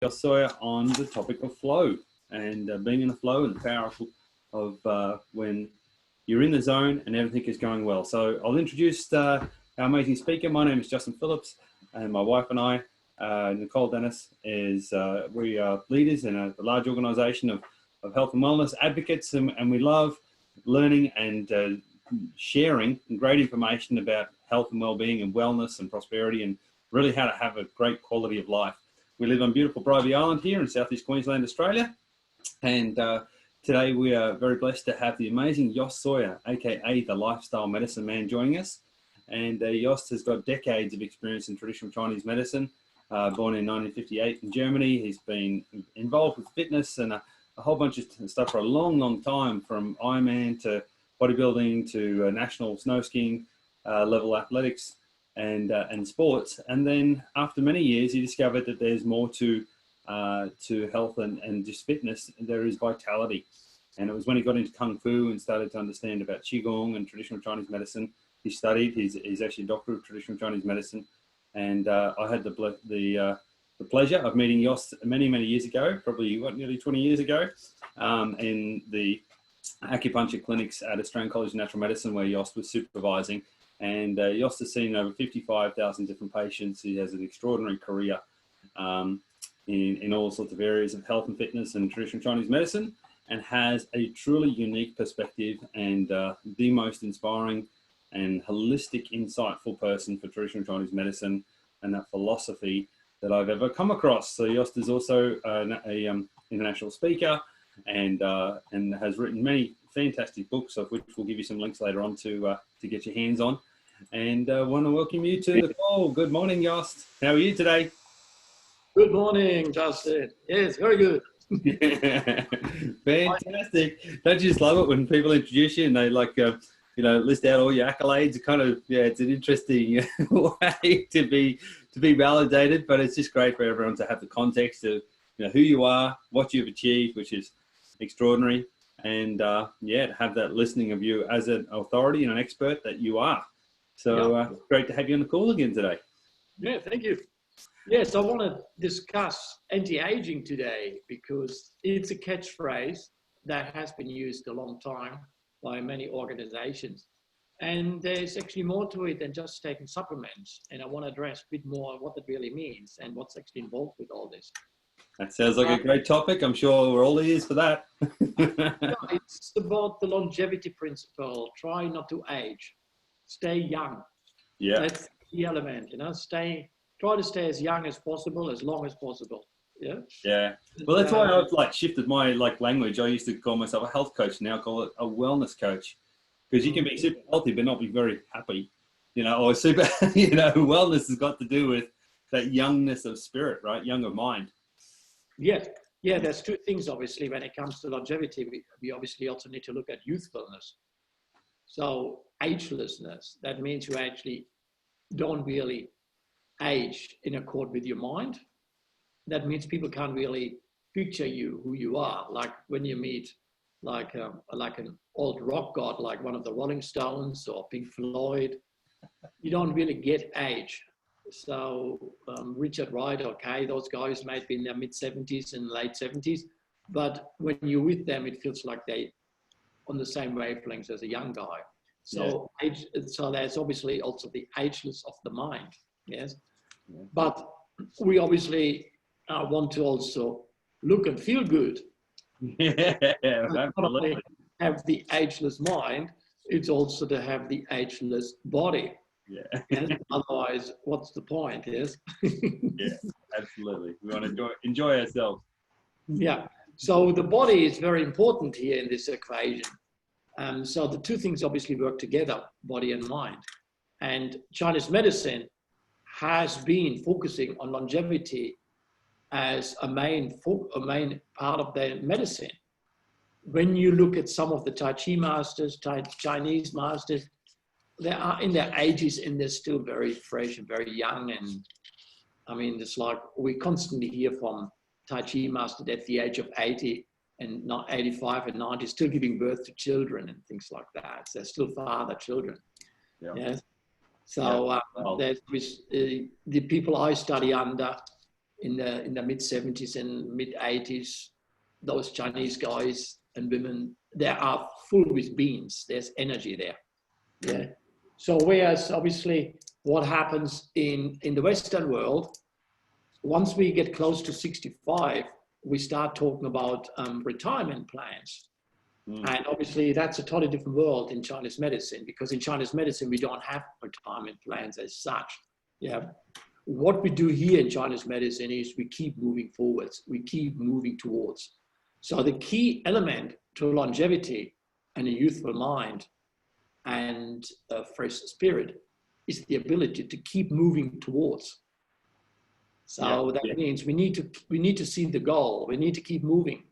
Jost Sauer on the topic of flow and being in the flow and the power of when you're in the zone and everything is going well. So I'll introduce our amazing speaker. My name is Justin Phillips, and my wife and I, Nicole Dennis, we are leaders in a large organisation of health and wellness advocates, and we love learning and sharing great information about health and well-being and wellness and prosperity and really how to have a great quality of life. We live on beautiful Bribie Island here in southeast Queensland, Australia, and today we are very blessed to have the amazing Jost Sauer, aka the lifestyle medicine man, joining us. And Jost has got decades of experience in traditional Chinese medicine. Born in 1958 in Germany, he's been involved with fitness and a whole bunch of stuff for a long time, from Ironman to bodybuilding to national snow skiing level athletics and sports. And then after many years, he discovered that there's more to health and just fitness. There is vitality. And it was when he got into Kung Fu and started to understand about Qigong and traditional Chinese medicine. He studied, he's actually a doctor of traditional Chinese medicine. And I had the pleasure of meeting Jost many years ago, probably nearly 20 years ago, in the acupuncture clinics at Australian College of Natural Medicine, where Jost was supervising. And Jost has seen over 55,000 different patients. He has an extraordinary career in all sorts of areas of health and fitness and traditional Chinese medicine, and has a truly unique perspective and the most inspiring and holistic, insightful person for traditional Chinese medicine and that philosophy that I've ever come across. So Jost is also an international speaker and has written many fantastic books, of which we'll give you some links later on to get your hands on. And want to welcome you to the call. Good morning, Jost. How are you today? Good morning, Justin. Yes, very good. Fantastic. Don't you just love it when people introduce you and they list out all your accolades? It's an interesting way to be validated, but it's just great for everyone to have the context of who you are, what you've achieved, which is extraordinary, and to have that listening of you as an authority and an expert that you are. So great to have you on the call again today. Yeah, thank you. Yes, I want to discuss anti-aging today because it's a catchphrase that has been used a long time by many organizations. And there's actually more to it than just taking supplements. And I want to address a bit more what it really means and what's actually involved with all this. That sounds like a great topic. I'm sure we're all ears for that. It's about the longevity principle. Try not to age. Stay young. Yeah. That's the element, try to stay as young as possible, as long as possible. Yeah. Yeah. Well, that's why I've shifted my language. I used to call myself a health coach. Now I call it a wellness coach, because you can be super healthy but not be very happy, or super, wellness has got to do with that youngness of spirit, right? Young of mind. Yes. Yeah. There's two things, obviously, when it comes to longevity. We obviously also need to look at youthfulness. So agelessness, that means you actually don't really age in accord with your mind. That means people can't really picture you, who you are. Like when you meet like an old rock god, like one of the Rolling Stones or Pink Floyd, you don't really get age. So Richard Wright, okay, those guys might be in their mid-70s and late 70s, but when you're with them, it feels like they on the same wavelengths as a young guy. So so there's obviously also the ageless of the mind. Yes. Yeah. But we obviously want to also look and feel good. Yeah, not only have the ageless mind, it's also to have the ageless body. Yeah. And otherwise, what's the point? Yes. Yeah, absolutely. We want to enjoy ourselves. Yeah. So the body is very important here in this equation. So the two things obviously work together, body and mind. And Chinese medicine has been focusing on longevity as a main part of their medicine. When you look at some of the Tai Chi masters, Chinese masters, they are in their 80s and they're still very fresh and very young. And I mean, it's like we constantly hear from Tai Chi masters at the age of 80 and not 85 and 90, still giving birth to children and things like that. So they're still father children. Yeah. Yes. So there's the people I study under, in the mid 70s and mid 80s, those Chinese guys and women, they are full with beans. There's energy there. Yeah. So whereas obviously what happens in the Western world, once we get close to 65, we start talking about retirement plans. And obviously that's a totally different world in Chinese medicine, because in Chinese medicine, we don't have retirement plans as such. Yeah. What we do here in Chinese medicine is we keep moving forwards. We keep moving towards. So the key element to longevity and a youthful mind and a fresh spirit is the ability to keep moving towards. So that means we need to see the goal. We need to keep moving.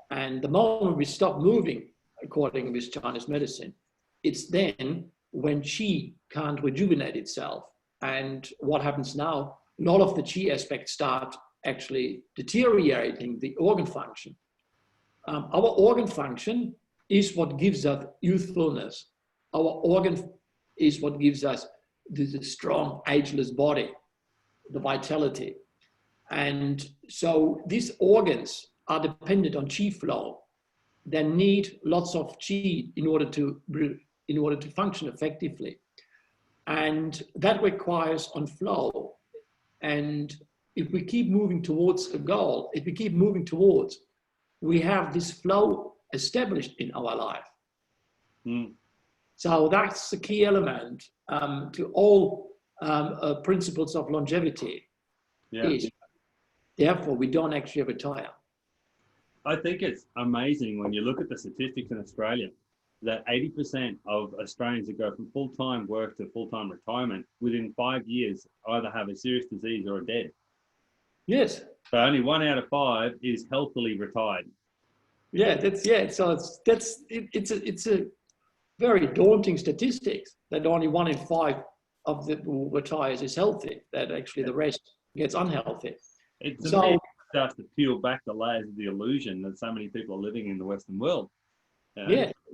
And the moment we stop moving, according to Chinese medicine, it's then when qi can't rejuvenate itself. And what happens now, a lot of the qi aspects start actually deteriorating the organ function. Our organ function is what gives us youthfulness. Our organ is what gives us the strong, ageless body, the vitality. And so these organs are dependent on qi flow. They need lots of qi in order to function effectively. And that requires on flow. And if we keep moving towards a goal, if we keep moving towards, we have this flow established in our life. So that's the key element to all principles of longevity. Is, therefore, we don't actually retire. I think it's amazing when you look at the statistics in Australia that 80% of Australians that go from full-time work to full-time retirement within 5 years either have a serious disease or are dead. Yes. So only 1 out of 5 is healthily retired. Yeah, So it's a very daunting statistics that only 1 in 5 of the who retires is healthy. That actually the rest gets unhealthy. It starts to peel back the layers of the illusion that so many people are living in the Western world.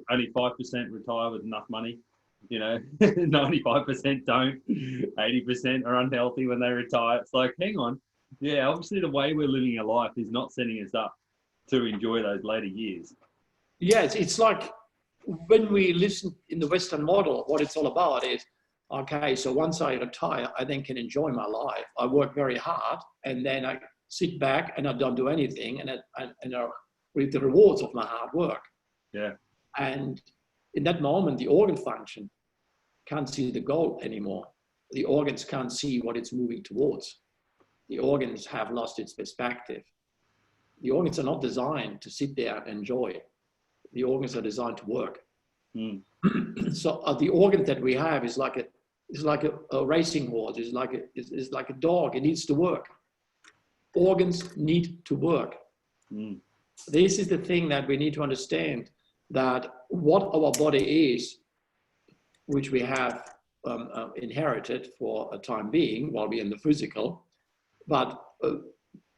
Only 5% retire with enough money. 95% don't. 80% are unhealthy when they retire. It's like, hang on. Yeah, obviously the way we're living our life is not setting us up to enjoy those later years. Yes, it's like when we listen in the Western model, what it's all about is, okay, so once I retire, I then can enjoy my life. I work very hard, and then I sit back and I don't do anything, and I reap the rewards of my hard work. Yeah. And in that moment, the organ function can't see the goal anymore. The organs can't see what it's moving towards. The organs have lost its perspective. The organs are not designed to sit there and enjoy. The organs are designed to work. So the organ that we have is like a racing horse. It's like a dog. It needs to work. Organs need to work. This is the thing that we need to understand, that what our body is, which we have inherited for a time being while we're in the physical, but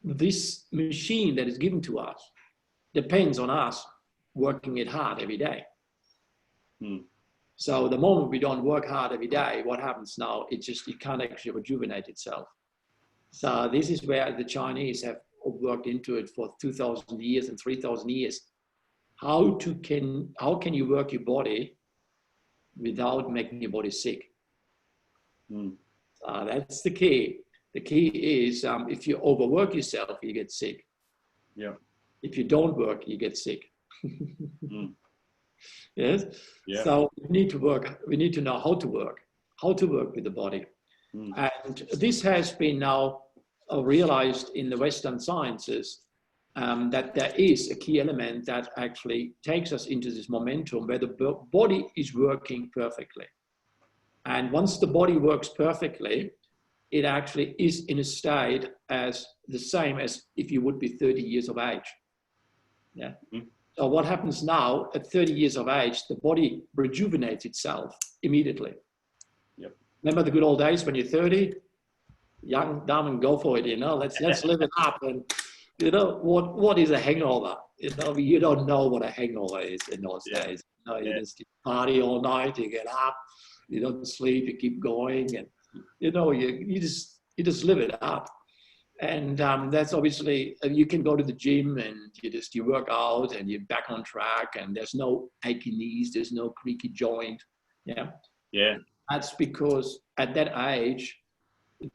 this machine that is given to us depends on us working it hard every day. So the moment we don't work hard every day, what happens now? It can't actually rejuvenate itself. So this is where the Chinese have worked into it for 2,000 years and 3,000 years. How can you work your body without making your body sick? That's the key. The key is if you overwork yourself, you get sick. Yeah. If you don't work, you get sick. Yes. Yeah. So we need to work. We need to know how to work with the body. And this has been now realized in the Western sciences, that there is a key element that actually takes us into this momentum where the body is working perfectly. And once the body works perfectly, it actually is in a state as the same as if you would be 30 years of age. Yeah. So what happens now at 30 years of age, the body rejuvenates itself immediately. Yep. Remember the good old days when you're 30? Young, dumb, and go for it, let's live it up. And what is a hangover? You don't know what a hangover is in those days. You just party all night, you get up, you don't sleep, you keep going, and you just live it up. And that's obviously, you can go to the gym and you work out and you're back on track and there's no achy knees, there's no creaky joint. Yeah. Yeah. That's because at that age,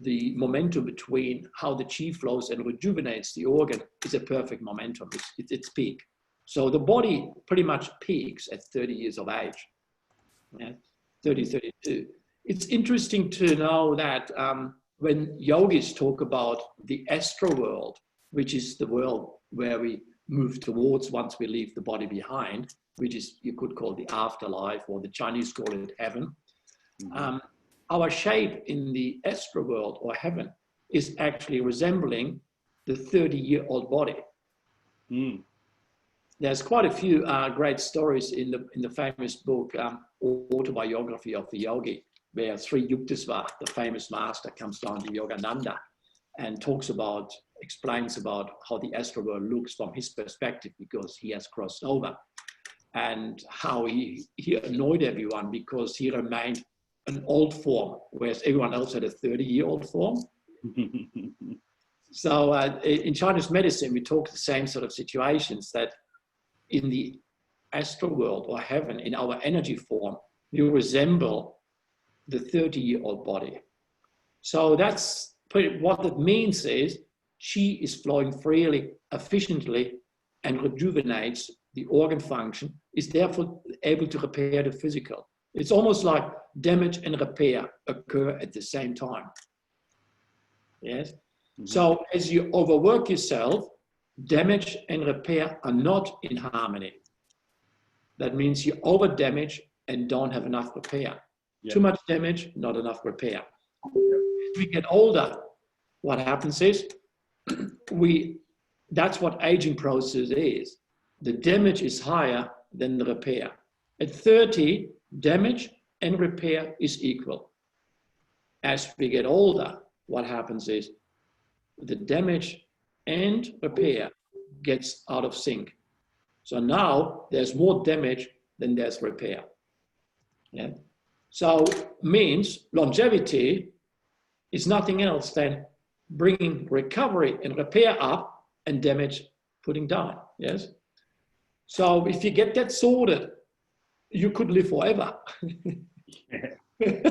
the momentum between how the chi flows and rejuvenates the organ is a perfect momentum. It's peak. So the body pretty much peaks at 30 years of age. Yeah. 30, 32. It's interesting to know that when yogis talk about the astral world, which is the world where we move towards once we leave the body behind, which is, you could call the afterlife, or the Chinese call it heaven. Our shape in the astral world or heaven is actually resembling the 30-year-old body. There's quite a few great stories in the famous book, Autobiography of the Yogi, where Sri Yukteswar, the famous master, comes down to Yogananda and explains about how the astral world looks from his perspective, because he has crossed over, and how he annoyed everyone because he remained an old form, whereas everyone else had a 30-year-old form. So in Chinese medicine, we talk the same sort of situations, that in the astral world or heaven, in our energy form, we resemble the 30-year-old body. So that's what that means is chi is flowing freely, efficiently, and rejuvenates the organ function, is therefore able to repair the physical. It's almost like damage and repair occur at the same time. Yes. So as you overwork yourself, damage and repair are not in harmony. That means you over damage and don't have enough repair. Too much damage, not enough repair. As we get older, what happens is that's what aging process is. The damage is higher than the repair. At 30, damage and repair is equal. As we get older, what happens is the damage and repair gets out of sync. So now there's more damage than there's repair. Yeah. So means longevity is nothing else than bringing recovery and repair up and damage putting down. Yes. So if you get that sorted, you could live forever. There's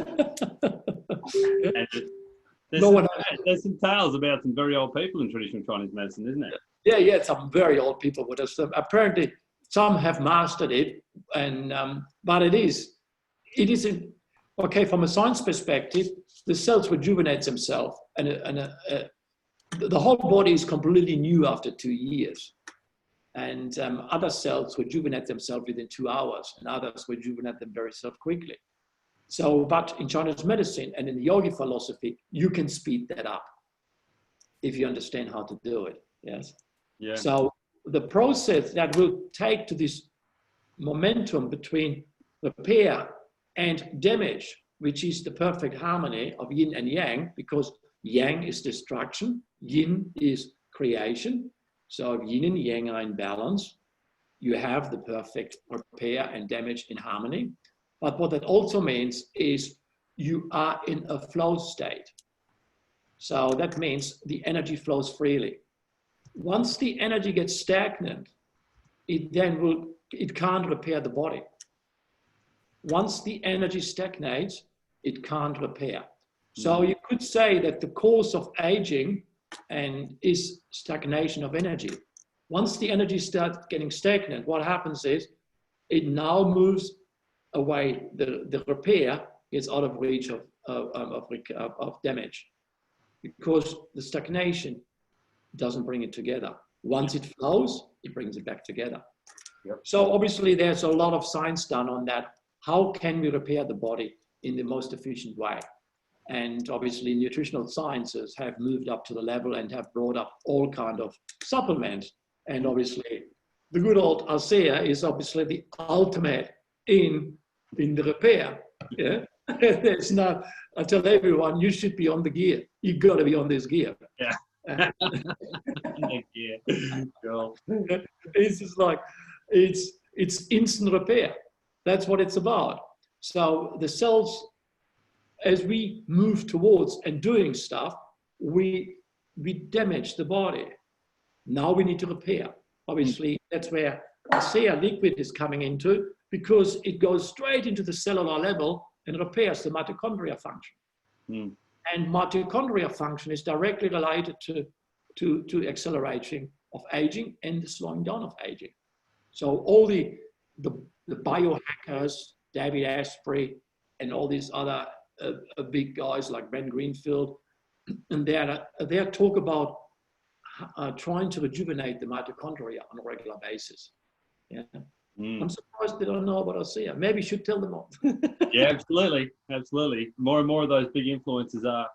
some tales about some very old people in traditional Chinese medicine, isn't there? Yeah, some very old people with us. Apparently, some have mastered it, and but it isn't okay from a science perspective. The cells rejuvenate themselves, and the whole body is completely new after 2 years. And other cells rejuvenate themselves within 2 hours, and others rejuvenate them very quickly. So, but in Chinese medicine and in the yogi philosophy, you can speed that up if you understand how to do it. Yes. Yeah. So the process that will take to this momentum between repair and damage, which is the perfect harmony of yin and yang, because yang is destruction, yin is creation. So if yin and yang are in balance, you have the perfect repair and damage in harmony. But what that also means is you are in a flow state. So that means the energy flows freely. Once the energy gets stagnant, it can't repair the body. Once the energy stagnates, it can't repair. So you could say that the cause of aging is stagnation of energy. Once the energy starts getting stagnant, what happens is it now moves away. The repair gets out of reach of damage, because the stagnation doesn't bring it together. Once it flows, it brings it back together. Yep. So obviously there's a lot of science done on that. How can we repair the body in the most efficient way? And obviously nutritional sciences have moved up to the level and have brought up all kinds of supplements. And obviously the good old Alcea is obviously the ultimate in the repair. Yeah. There's no, I tell everyone, you should be on the gear. You got to be on this gear. Yeah. It's just like, it's instant repair. That's what it's about. So the cells, as we move towards and doing stuff, we we damage the body. Now we need to repair. Obviously, that's where ASEA liquid is coming into, because it goes straight into the cellular level and repairs the mitochondria function. Mm. And mitochondria function is directly related to accelerating of aging and the slowing down of aging. So all the biohackers, David Asprey, and all these other big guys like Ben Greenfield, and they talk about trying to rejuvenate the mitochondria on a regular basis. Yeah. I'm surprised they don't know about ASEA. Maybe you should tell them all. Yeah, absolutely. Absolutely. More and more of those big influencers are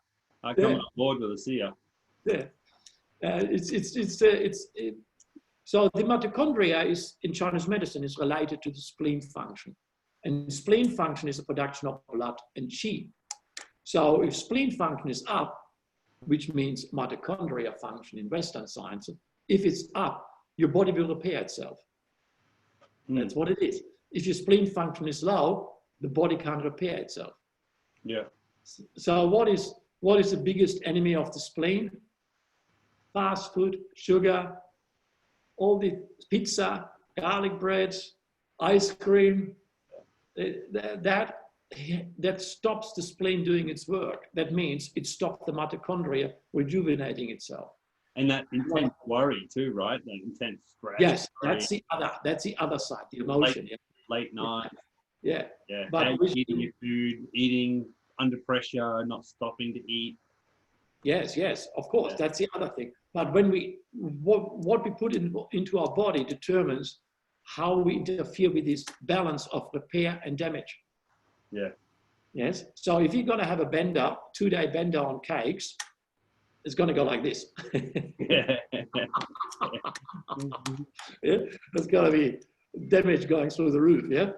coming on board with ASEA. Yeah. So the mitochondria is, in Chinese medicine, is related to the spleen function. And spleen function is the production of blood and qi. So if spleen function is up, which means mitochondria function in Western science, if it's up, your body will repair itself. That's what it is. If your spleen function is low, the body can't repair itself. Yeah. So what is the biggest enemy of the spleen? Fast food, sugar, all the pizza, garlic breads, ice cream. That stops the spleen doing its work. That means it stops the mitochondria rejuvenating itself. And that intense worry too, right? That intense stress. Yes, worry. that's the other side, the emotion. Late night. Yeah. Yeah. But eating your food, eating under pressure, not stopping to eat. Yes, of course. Yeah. That's the other thing. But when what we put into our body determines how we interfere with this balance of repair and damage. Yeah. Yes. So if you're going to have a bender, 2-day bender on cakes, it's going to go like this. Yeah. Yeah. There's going to be damage going through the roof. Yeah.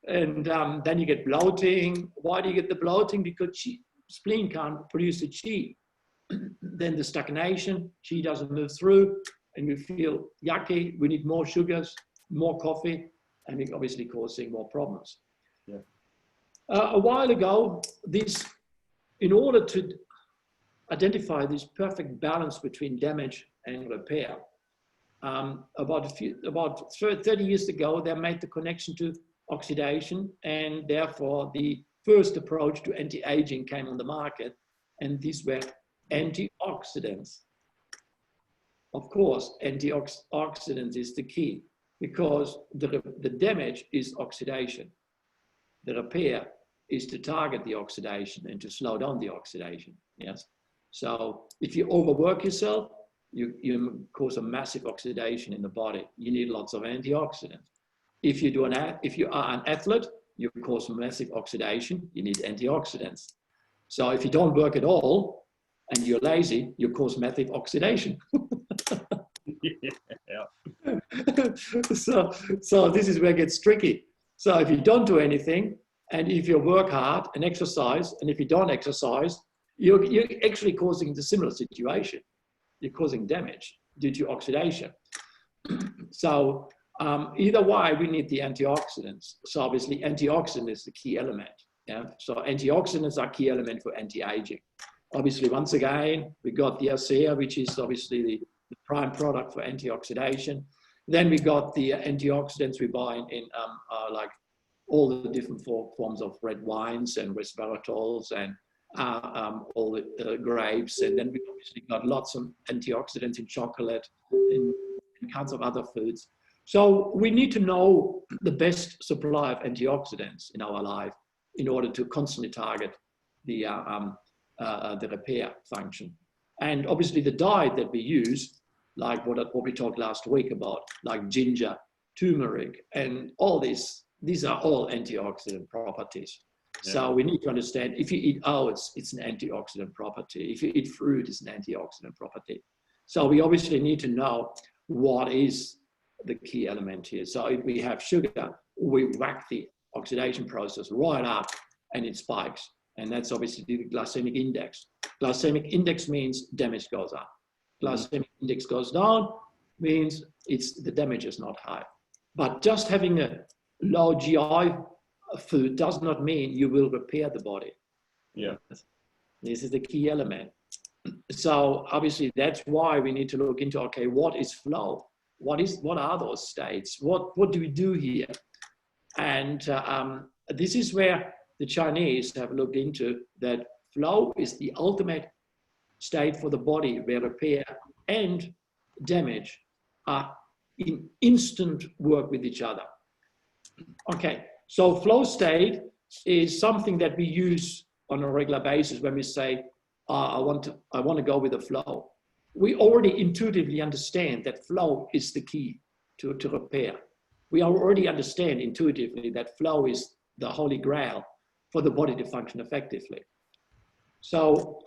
And then you get bloating. Why do you get the bloating? Because spleen can't produce the qi. Then the stagnation, qi doesn't move through, and we feel yucky. We need more sugars, more coffee, and we're obviously causing more problems. Yeah. A while ago, in order to identify this perfect balance between damage and repair, about 30 years ago, they made the connection to oxidation, and therefore the first approach to anti-aging came on the market, and these were antioxidants. Of course, antioxidants is the key, because the damage is oxidation. The repair is to target the oxidation and to slow down the oxidation. Yes. So if you overwork yourself, you cause a massive oxidation in the body. You need lots of antioxidants. If you are an athlete, you cause massive oxidation. You need antioxidants. So if you don't work at all and you're lazy, you cause massive oxidation. Yeah. So this is where it gets tricky. So if you don't do anything, and if you work hard and exercise, and if you don't exercise, you're actually causing the similar situation. You're causing damage due to oxidation. So either way, we need the antioxidants. So obviously, antioxidant is the key element. Yeah. So antioxidants are key element for anti-aging. Obviously, once again, we got the ASEA, which is obviously the prime product for antioxidation. Then we got the antioxidants we buy in like all the different forms of red wines and resveratrols and all the grapes. And then we obviously got lots of antioxidants in chocolate and kinds of other foods. So we need to know the best supply of antioxidants in our life in order to constantly target the repair function. And obviously the diet that we use, like what we talked last week about, like ginger, turmeric, and all these are all antioxidant properties. Yeah. So we need to understand, if you eat oats, it's an antioxidant property. If you eat fruit, it's an antioxidant property. So we obviously need to know what is the key element here. So if we have sugar, we whack the oxidation process right up and it spikes. And that's obviously the glycemic index. Glycemic index means damage goes up. Glycemic index goes down means the damage is not high. But just having a low GI food does not mean you will repair the body. Yeah. This is the key element. So obviously that's why we need to look into, okay, what is flow? What are those states? What do we do here? And this is where the Chinese have looked into that flow is the ultimate state for the body where repair and damage are in instant work with each other. Okay, so flow state is something that we use on a regular basis when we say, I want to go with the flow. We already intuitively understand that flow is the key to repair. We already understand intuitively that flow is the holy grail for the body to function effectively. So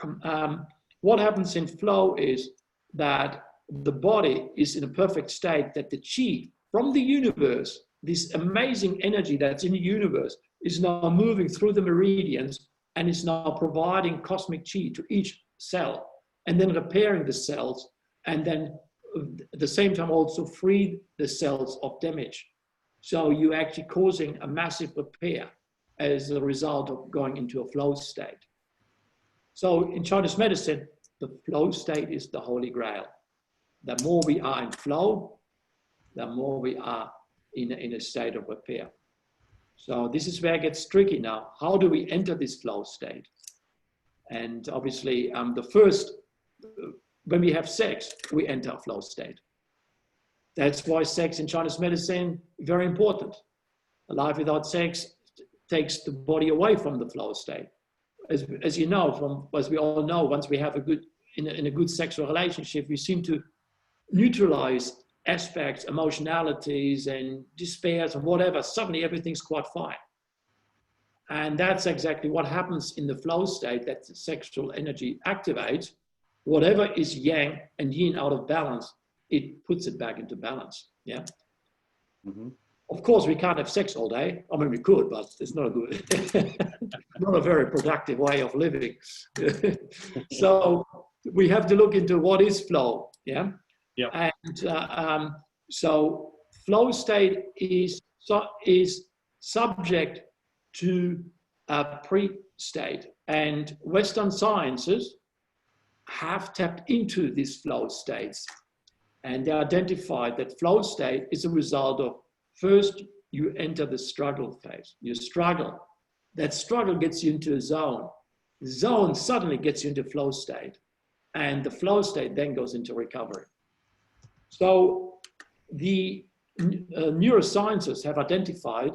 what happens in flow is that the body is in a perfect state, that the chi from the universe, this amazing energy that's in the universe, is now moving through the meridians and is now providing cosmic chi to each cell and then repairing the cells, and then at the same time also free the cells of damage. So you're actually causing a massive repair as a result of going into a flow state. So in Chinese medicine, the flow state is the holy grail. The more we are in flow, the more we are in a state of repair. So this is where it gets tricky now. How do we enter this flow state? And obviously, when we have sex, we enter a flow state. That's why sex in Chinese medicine is very important. A life without sex takes the body away from the flow state. As you know, as we all know, once we have in a good sexual relationship, we seem to neutralize aspects, emotionalities and despairs and whatever. Suddenly everything's quite fine. And that's exactly what happens in the flow state, that the sexual energy activates. Whatever is yang and yin out of balance, it puts it back into balance. Yeah. Mm-hmm. Of course, we can't have sex all day. I mean, we could, but it's not a good, not a very productive way of living. So we have to look into what is flow. Yeah. Yeah. And so flow state is subject to a pre-state, and Western sciences have tapped into these flow states, and they identified that flow state is a result of, first you enter the struggle phase. You struggle. That struggle gets you into a zone. The zone suddenly gets you into flow state, and the flow state then goes into recovery. So the neuroscientists have identified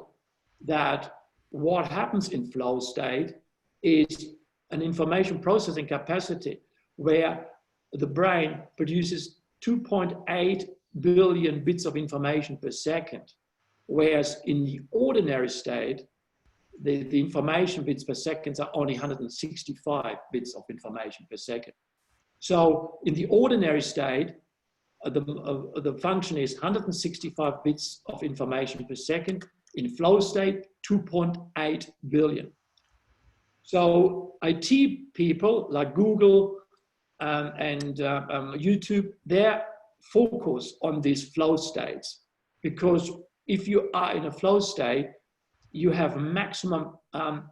that what happens in flow state is an information processing capacity where the brain produces 2.8 billion bits of information per second, whereas in the ordinary state, the information bits per second are only 165 bits of information per second. So in the ordinary state, the function is 165 bits of information per second. In flow state, 2.8 billion. So IT people like Google and YouTube, they're focused on these flow states, because if you are in a flow state, you have maximum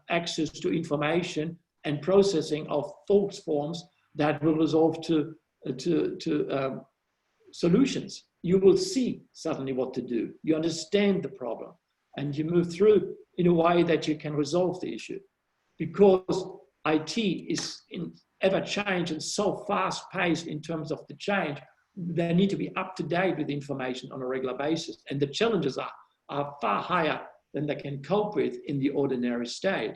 access to information and processing of thought forms that will resolve to solutions. You will see suddenly what to do. You understand the problem and you move through in a way that you can resolve the issue. Because IT is in ever change and so fast paced in terms of the change, they need to be up to date with information on a regular basis. And the challenges are far higher than they can cope with in the ordinary state.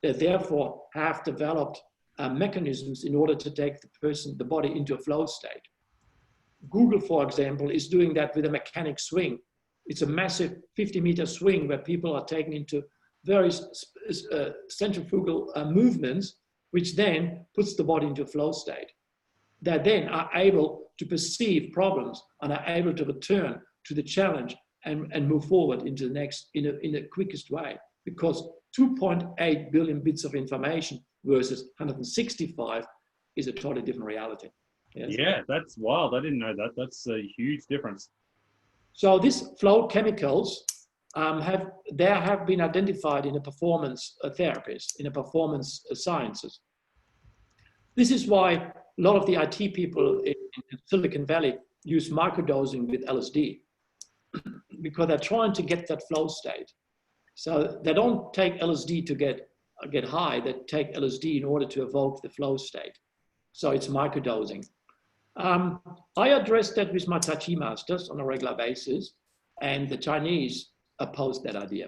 They therefore have developed mechanisms in order to take the body into a flow state. Google, for example, is doing that with a mechanic swing. It's a massive 50-meter swing where people are taken into very centrifugal movements, which then puts the body into a flow state. They then are able to perceive problems and are able to return to the challenge and move forward into the next in the quickest way, because 2.8 billion bits of information versus 165 is a totally different reality. Yes. Yeah, that's wild. I didn't know that. That's a huge difference. So these flow chemicals have been identified in a performance therapies, in a performance sciences. This is why a lot of the IT people in Silicon Valley use microdosing with LSD because they're trying to get that flow state. So they don't take LSD to get high, they take LSD in order to evoke the flow state. So it's microdosing. I address that with my Tai Chi masters on a regular basis, and the Chinese oppose that idea.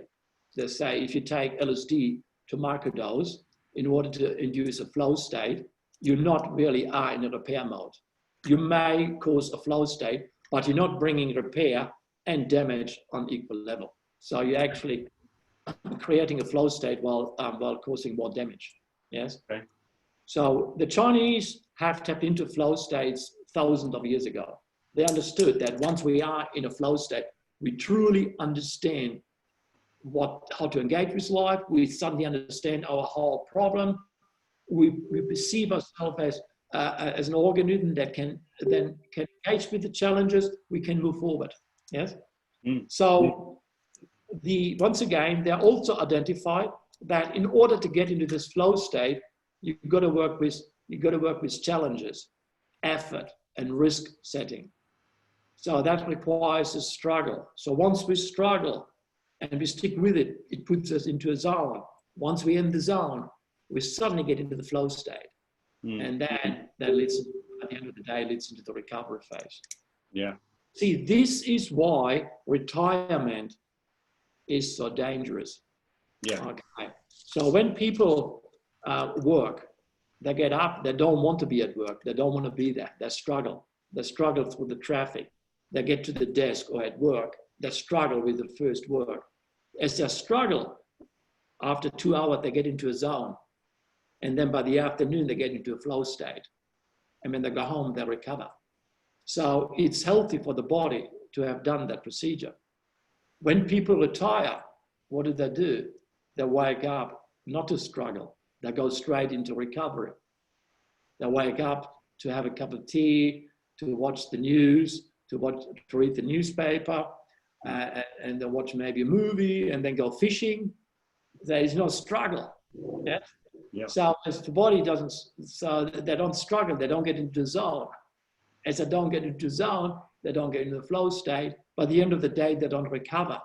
They say if you take LSD to microdose in order to induce a flow state, you not really are in a repair mode. You may cause a flow state, but you're not bringing repair and damage on equal level. So you're actually creating a flow state while causing more damage. Yes. Okay. So the Chinese have tapped into flow states thousands of years ago. They understood that once we are in a flow state, we truly understand how to engage with life. We suddenly understand our whole problem. We perceive ourselves as an organism that can engage with the challenges. We can move forward. Yes. So once again, they're also identified that in order to get into this flow state, you've got to work with challenges, effort, and risk setting. So that requires a struggle. So once we struggle and we stick with it, it puts us into a zone. Once we're in the zone, we suddenly get into the flow state. And then that leads, at the end of the day, leads into the recovery phase. Yeah. See, this is why retirement is so dangerous. Yeah. Okay. So when people work, they get up, they don't want to be at work, they don't want to be there, they struggle through the traffic, they get to the desk or at work, they struggle with the first work. As they struggle, after 2 hours, they get into a zone. And then by the afternoon, they get into a flow state. And when they go home, they recover. So it's healthy for the body to have done that procedure. When people retire, what do? They wake up not to struggle. They go straight into recovery. They wake up to have a cup of tea, to watch the news, to read the newspaper, and they watch maybe a movie and then go fishing. There is no struggle. Yeah? Yeah. So as the body doesn't, so they don't struggle, they don't get into the zone. As they don't get into the zone, they don't get into the flow state. By the end of the day, they don't recover.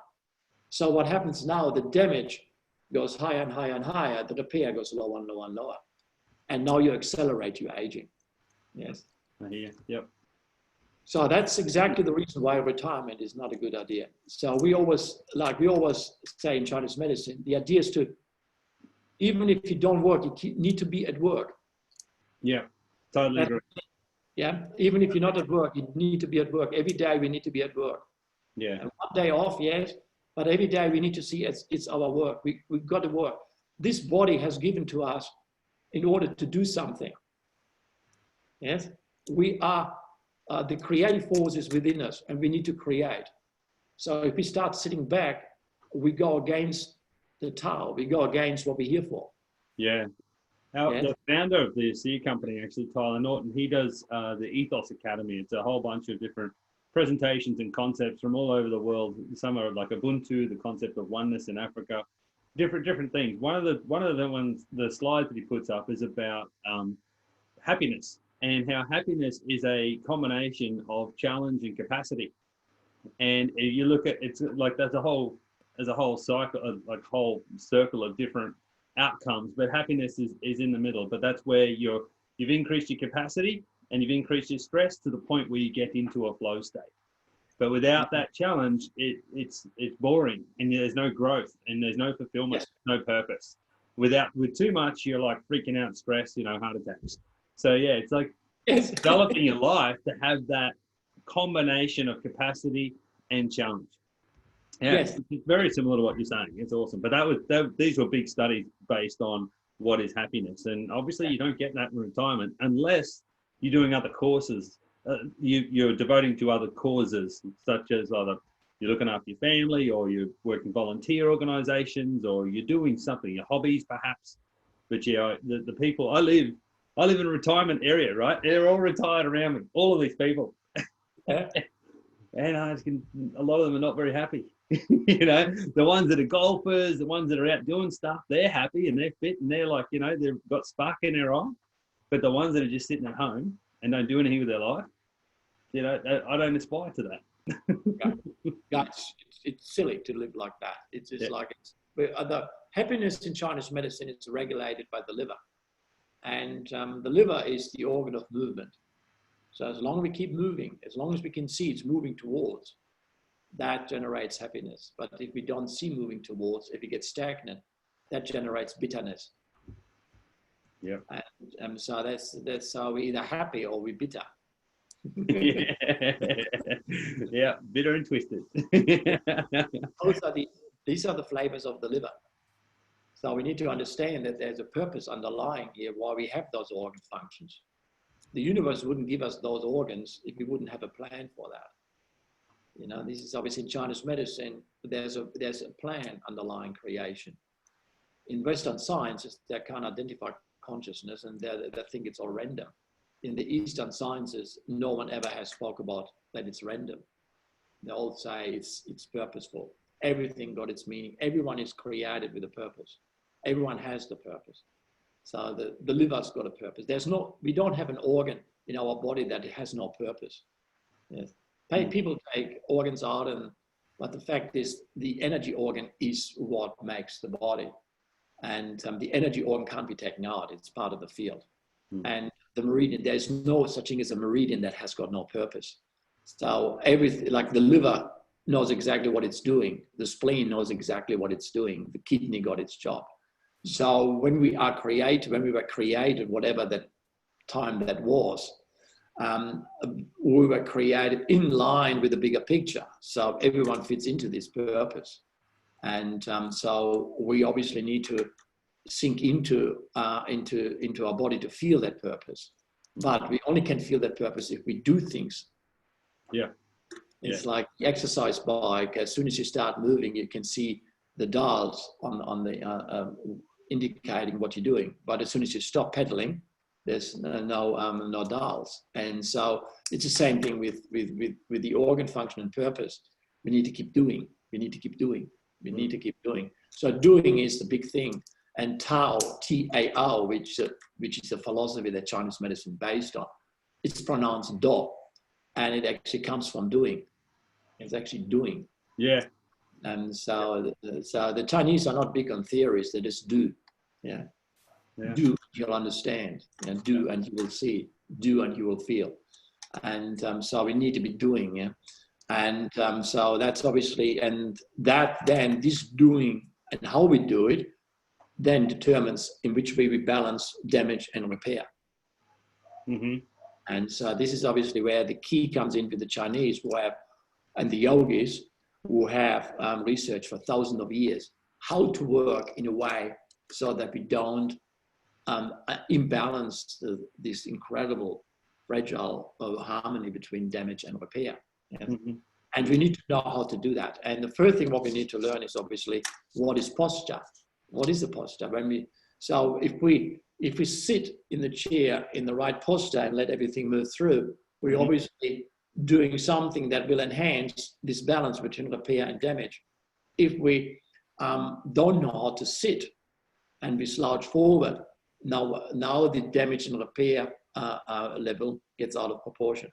So what happens now, the damage goes higher and higher and higher, the repair goes lower and lower and lower. And now you accelerate your aging. Yes. I hear. Yep. So that's exactly the reason why retirement is not a good idea. So we always say in Chinese medicine, the idea is to, even if you don't work, you need to be at work. Yeah, totally agree. Yeah, even if you're not at work, you need to be at work. Every day we need to be at work. Yeah. And one day off, yes, but every day we need to see it's our work. We've got to work. This body has given to us in order to do something. Yes, we are the creative forces within us, and we need to create. So if we start sitting back, we go against the Tao. We go against what we're here for. Yeah. The founder of the seed company, actually, Tyler Norton, he does the Ethos Academy. It's a whole bunch of different presentations and concepts from all over the world. Some are like Ubuntu, the concept of oneness in Africa, different things. One of the slides that he puts up is about happiness, and how happiness is a combination of challenge and capacity. And if you look at, it's like there's a whole cycle, like whole circle of different outcomes, but happiness is in the middle. But that's where you've increased your capacity and you've increased your stress to the point where you get into a flow state. But without that challenge, it's boring, and there's no growth, and there's no fulfillment, no purpose. With too much, you're like freaking out, stress, heart attacks. So yeah, it's like developing your life to have that combination of capacity and challenge. Yeah, yes. It's very similar to what you're saying. It's awesome. But these were big studies based on what is happiness. And obviously you don't get that in retirement unless you're doing other courses. You're devoting to other causes, such as either you're looking after your family, or you're working volunteer organizations, or you're doing something, your hobbies perhaps. But yeah, the people, I live in a retirement area, right? They're all retired around me, all of these people. Yeah. And a lot of them are not very happy. The ones that are golfers, the ones that are out doing stuff, they're happy and they're fit and they're like, they've got spark in their eye. But the ones that are just sitting at home and don't do anything with their life, you know, I don't aspire to that. Yeah, it's silly to live like that. It's just like the happiness in Chinese medicine is regulated by the liver, and the liver is the organ of movement. So as long as we keep moving, as long as we can see it's moving towards, that generates happiness. But if we don't see moving towards, if we get stagnant, that generates bitterness. Yeah. And so that's how we're either happy or we're bitter. Yeah, bitter and twisted. These are the flavors of the liver. So we need to understand that there's a purpose underlying here why we have those organ functions. The universe wouldn't give us those organs if we wouldn't have a plan for that. You know, this is obviously in Chinese medicine, there's a plan underlying creation. In Western sciences, they can't identify consciousness and they think it's all random. In the Eastern sciences, no one ever has spoke about that it's random. They all say it's purposeful. Everything got its meaning. Everyone is created with a purpose. Everyone has the purpose. So the liver's got a purpose. We don't have an organ in our body that has no purpose. Yes. People take organs out, but the fact is the energy organ is what makes the body. And the energy organ can't be taken out. It's part of the field. And the meridian, there's no such thing as a meridian that has got no purpose. So everything, like the liver knows exactly what it's doing. The spleen knows exactly what it's doing. The kidney got its job. So when we were created, whatever that time that was, we were created in line with the bigger picture. So everyone fits into this purpose. And so we obviously need to sink into our body to feel that purpose. But we only can feel that purpose if we do things. Yeah. It's like the exercise bike. As soon as you start moving, you can see the dials on the indicating what you're doing. But as soon as you stop pedaling, there's no dials. And so it's the same thing with the organ function and purpose. We need to keep doing. We need to keep doing. We need to keep doing. So doing is the big thing. And Tao, T-A-O, which is a philosophy that Chinese medicine based on, it's pronounced Do, and it actually comes from doing. It's actually doing. Yeah. And so the Chinese are not big on theories; they just do. Yeah. Do, you'll understand. And do, and you will see. Do, and you will feel. And so we need to be doing. Yeah. And so that's obviously, and that then this doing and how we do it then determines in which way we balance damage and repair. Mm-hmm. And so this is obviously where the key comes in with the Chinese and the yogis who have researched for thousands of years how to work in a way so that we don't imbalance this incredible fragile harmony between damage and repair. Yeah? Mm-hmm. And we need to know how to do that. And the first thing what we need to learn is obviously what is posture. What is the posture? So if we sit in the chair in the right posture and let everything move through, we're obviously doing something that will enhance this balance between repair and damage. If we don't know how to sit and we slouch forward, now the damage and repair level gets out of proportion.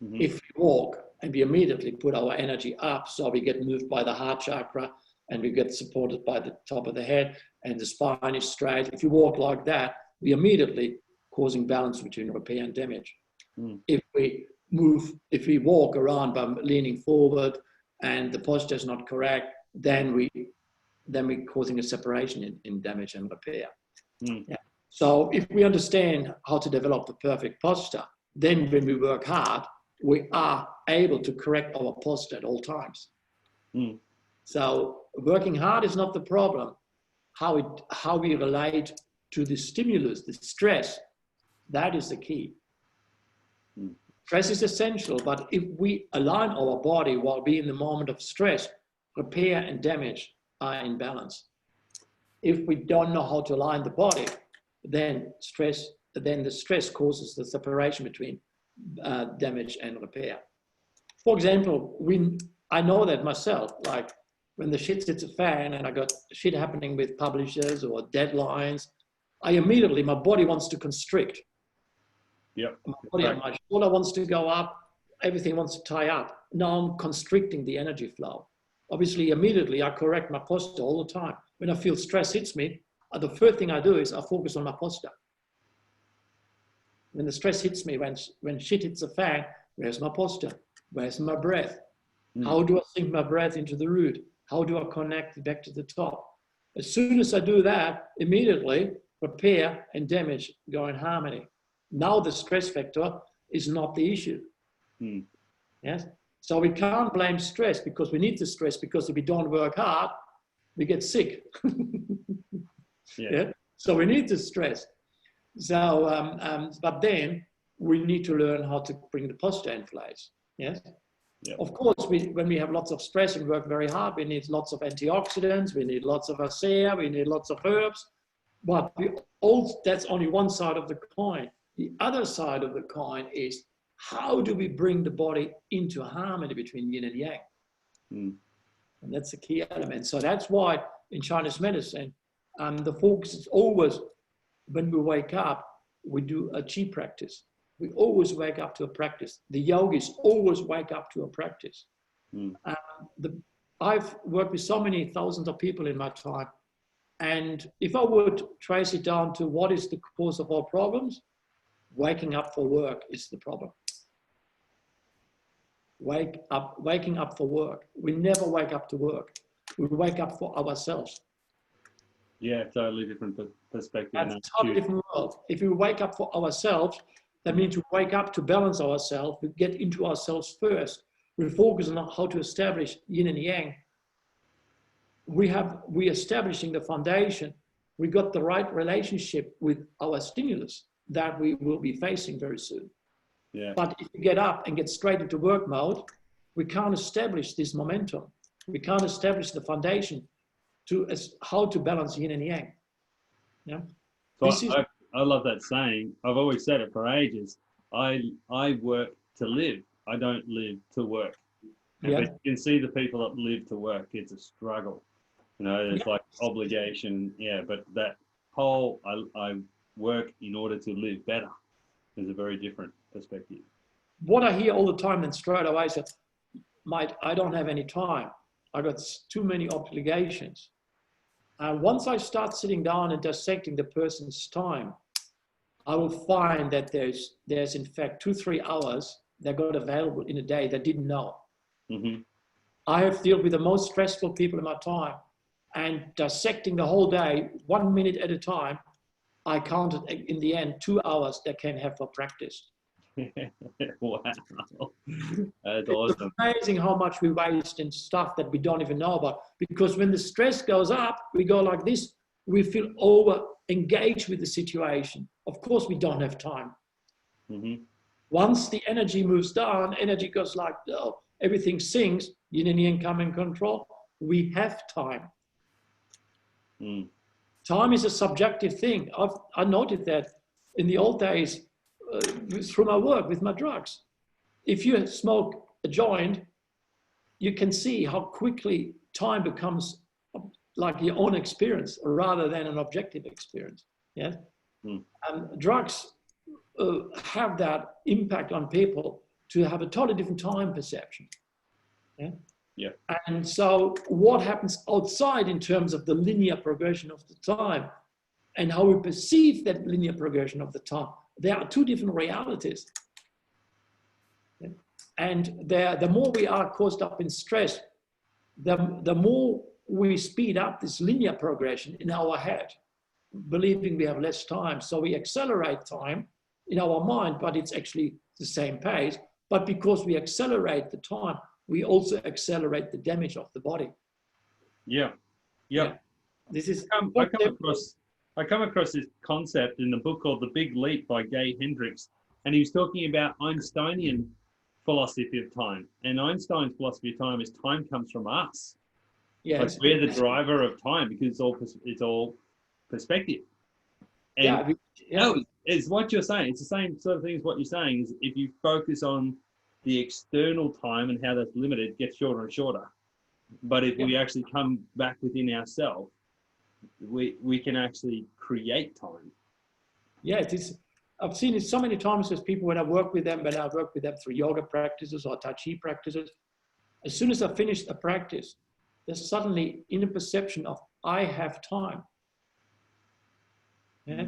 Mm-hmm. If we walk and we immediately put our energy up, so we get moved by the heart chakra and we get supported by the top of the head and the spine is straight. If you walk like that, we immediately causing balance between repair and damage. Mm. If we walk around by leaning forward and the posture is not correct, then we're causing a separation in damage and repair. Mm. Yeah. So if we understand how to develop the perfect posture, then when we work hard, we are able to correct our posture at all times. Mm. So working hard is not the problem. How we relate to the stimulus, the stress, that is the key. Mm. Stress is essential, but if we align our body while being in the moment of stress, repair and damage are in balance. If we don't know how to align the body, then the stress causes the separation between damage and repair. For example, I know that myself, like when the shit hits a fan and I got shit happening with publishers or deadlines, my body wants to constrict. Yep. My body, my shoulder wants to go up, everything wants to tie up. Now I'm constricting the energy flow. Obviously, immediately I correct my posture all the time. When I feel stress hits me, the first thing I do is I focus on my posture. When the stress hits me, when shit hits the fan, where's my posture? Where's my breath? How do I sink my breath into the root? How do I connect it back to the top? As soon as I do that, immediately repair and damage go in harmony. Now the stress factor is not the issue. Yes. So we can't blame stress because we need the stress, because if we don't work hard, we get sick. Yeah. So we need the stress. So, but then we need to learn how to bring the posture in place. Yes. Yep. Of course, when we have lots of stress and work very hard, we need lots of antioxidants, we need lots of Sauer, we need lots of herbs. But that's only one side of the coin. The other side of the coin is, how do we bring the body into harmony between yin and yang? And that's the key element. So that's why in Chinese medicine, the focus is always, when we wake up, we do a qi practice. We always wake up to a practice. The yogis always wake up to a practice. I've worked with so many thousands of people in my time. And if I would trace it down to what is the cause of all problems, waking up for work is the problem. Waking up for work. We never wake up to work. We wake up for ourselves. Yeah, totally different perspective. That's a totally different world. If we wake up for ourselves, that means we wake up to balance ourselves. We get into ourselves first. We focus on how to establish yin and yang. We establishing the foundation. We got the right relationship with our stimulus that we will be facing very soon. Yeah. But if we get up and get straight into work mode, we can't establish this momentum. We can't establish the foundation to how to balance yin and yang. Yeah. So I love that saying. I've always said it for ages. I work to live. I don't live to work. Yeah. But you can see the people that live to work. It's a struggle. You know, it's like obligation. Yeah, but that whole I work in order to live better is a very different perspective. What I hear all the time, then straight away, is, mate, I don't have any time. I got too many obligations. Once I start sitting down and dissecting the person's time, I will find that there's in fact 2-3 hours that got available in a day that didn't know. I have dealt with the most stressful people in my time, and dissecting the whole day, 1 minute at a time, I counted in the end 2 hours they can have for practice. Wow, that's awesome. It's amazing how much we waste in stuff that we don't even know about. Because when the stress goes up, we go like this, we feel over engaged with the situation. Of course, we don't have time. Once the energy moves down, energy goes like, oh, everything sinks, yin and yang come in control, we have time. Time is a subjective thing. I noted that in the old days, through my work with my drugs. If you smoke a joint, you can see how quickly time becomes like your own experience rather than an objective experience. Yeah. Drugs have that impact on people to have a totally different time perception. Yeah. Yeah. And so what happens outside in terms of the linear progression of the time and how we perceive that linear progression of the time, there are two different realities. Okay. And the more we are caused up in stress, the more we speed up this linear progression in our head, believing we have less time. So we accelerate time in our mind, but it's actually the same pace. But because we accelerate the time, we also accelerate the damage of the body. Yeah. Yeah. This is I come across this concept in a book called The Big Leap by Gay Hendricks, and he was talking about Einsteinian philosophy of time. And Einstein's philosophy of time is time comes from us. Yes. Like we're the driver of time because it's all perspective. And it's what you're saying. It's the same sort of thing as what you're saying. Is if you focus on the external time and how that's limited, it gets shorter and shorter. But if we actually come back within ourselves we can actually create time. Yeah, it is. I've seen it so many times with people when I work with them, through yoga practices or Tai Chi practices. As soon as I finish a practice, they're suddenly in a perception of, I have time. Yeah?